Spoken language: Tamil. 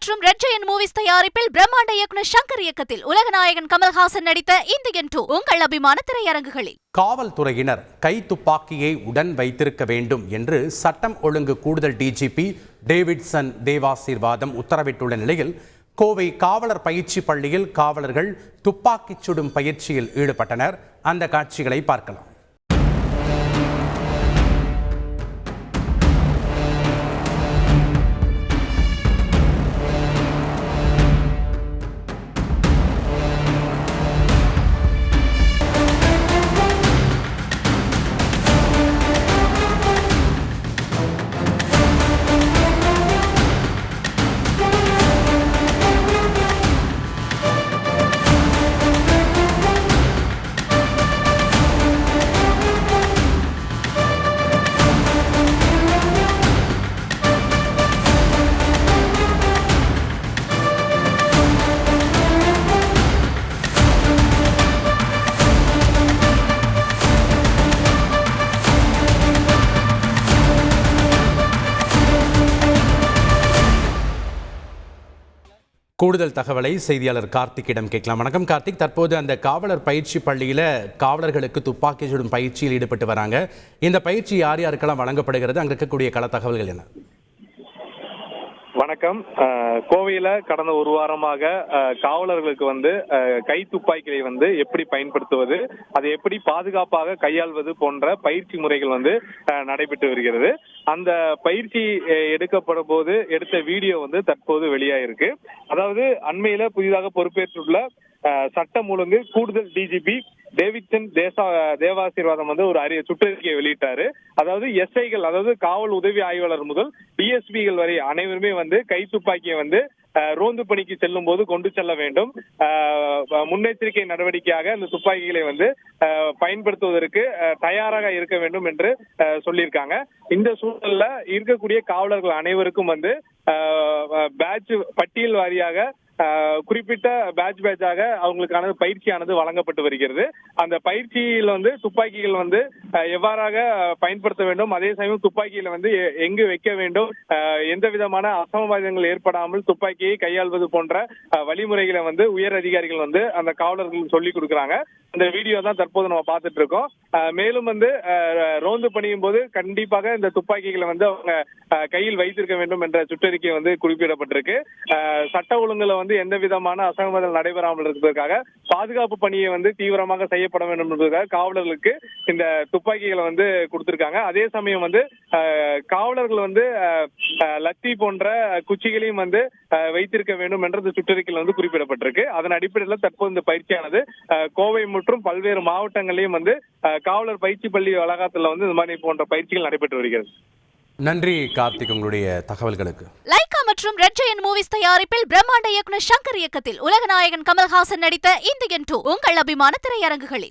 மற்றும் ரெட் ஜெயண்ட் மூவிஸ் தயாரிப்பில் பிரம்மாண்ட இயக்குனர் சங்கர் இயக்கத்தில் உலகநாயகன் கமல்ஹாசன் நடித்த இந்தியன் 2 உங்கள் அபிமான திரையரங்குகளில். காவல்துறையினர் கை துப்பாக்கியை உடன் வைத்திருக்க வேண்டும் என்று சட்டம் ஒழுங்கு கூடுதல் டிஜிபி டேவிட்சன் தேவாசீர்வாதம் உத்தரவிட்டுள்ள நிலையில் கோவை காவலர் பயிற்சி பள்ளியில் காவலர்கள் துப்பாக்கிச் சுடும் பயிற்சியில் ஈடுபட்டனர். அந்த காட்சிகளை பார்க்கலாம். கூடுதல் தகவலை செய்தியாளர் கார்த்திக்கிடம் கேட்கலாம். வணக்கம் கார்த்திக், தற்போது அந்த காவலர் பயிற்சி பள்ளியில் காவலர்களுக்கு துப்பாக்கி சுடும் பயிற்சியில் ஈடுபட்டு வராங்க. இந்த பயிற்சி யார் யாருக்கெல்லாம் வழங்கப்படுகிறது? அங்கே இருக்கக்கூடிய கள தகவல்கள் என்ன? வணக்கம். கோவையில கடந்த ஒரு வாரமாக காவலர்களுக்கு கை துப்பாக்கிகளை எப்படி பயன்படுத்துவது, அதை எப்படி பாதுகாப்பாக கையாள்வது போன்ற பயிற்சி முறைகள் நடைபெற்று வருகிறது. அந்த பயிற்சி எடுக்கப்படும் போது எடுத்த வீடியோ தற்போது வெளியாயிருக்கு. அதாவது அண்மையில புதிதாக பொறுப்பேற்றுள்ள சட்டம் ஒழுங்கு கூடுதல் டிஜிபி டேவிட்சன் தேவாசீர்வாதம் ஒரு அரிய சுற்றறிக்கையை வெளியிட்டாரு. அதாவது எஸ்ஐகள், அதாவது காவல் உதவி ஆய்வாளர் முதல் டிஎஸ்பிகள் வரை அனைவருமே கை துப்பாக்கியை ரோந்து பணிக்கு செல்லும் போது கொண்டு செல்ல வேண்டும். முன்னெச்சரிக்கை நடவடிக்கையாக இந்த துப்பாக்கிகளை பயன்படுத்துவதற்கு தயாராக இருக்க வேண்டும் என்று சொல்லியிருக்காங்க. இந்த சூழல்ல இருக்கக்கூடிய காவலர்கள் அனைவருக்கும் பேட்ச் பட்டியல் வாரியாக குறிப்பிட்ட பேட்சாக அவங்களுக்கான பயிற்சியானது வழங்கப்பட்டு வருகிறது. அந்த பயிற்சியில் துப்பாக்கிகள் எவ்வாறாக பயன்படுத்த வேண்டும், அதே சமயம் துப்பாக்கியில எங்கு வைக்க வேண்டும், எந்த விதமான அசம்பாவிதங்கள் ஏற்படாமல் துப்பாக்கியை கையாள்வது போன்ற வழிமுறைகளை உயர் அதிகாரிகள் அந்த காவலர்களுக்கு சொல்லிக் கொடுக்குறாங்க. அந்த வீடியோ தான் தற்போது நம்ம பார்த்துட்டு இருக்கோம். மேலும் ரோந்து பணியும் போது கண்டிப்பாக இந்த துப்பாக்கிகளை அவங்க கையில் வைத்திருக்க வேண்டும் என்ற சுற்றறிக்கை குறிப்பிடப்பட்டிருக்கு. சட்ட ஒழுங்குல எந்த விதமான அசம்பாவிதங்கள் நடைபெறாமல் இருப்பதற்காக பாதுகாப்பு பணியை தீவிரமாக செய்யப்பட வேண்டும் என்பதற்காக காவலர்களுக்கு இந்த துப்பாக்கிகளை கொடுத்திருக்காங்க. அதே சமயம் காவலர்கள் லத்தி போன்ற குச்சிகளையும் வைத்திருக்க வேண்டும் என்ற சுற்றறிக்கையில் குறிப்பிடப்பட்டிருக்கு. அதன் அடிப்படையில் தற்போது இந்த பயிற்சியானது கோவை மற்றும் பல்வேறு மாவட்டங்களிலும் காவலர் பயிற்சி பள்ளி வளாகத்தில் இந்த மாதிரி போன்ற பயிற்சிகள் நடைபெற்று வருகிறது. நன்றி கார்த்திக், உங்களுடைய தகவல்களுக்கு. லைகா மற்றும் ரெட் ஜெயண்ட் மூவிஸ் தயாரிப்பில் பிரம்மாண்ட இயக்குனர் சங்கர் இயக்கத்தில் உலகநாயகன் கமல்ஹாசன் நடித்த இந்தியன் 2 உங்கள் அபிமான திரையரங்குகளில்.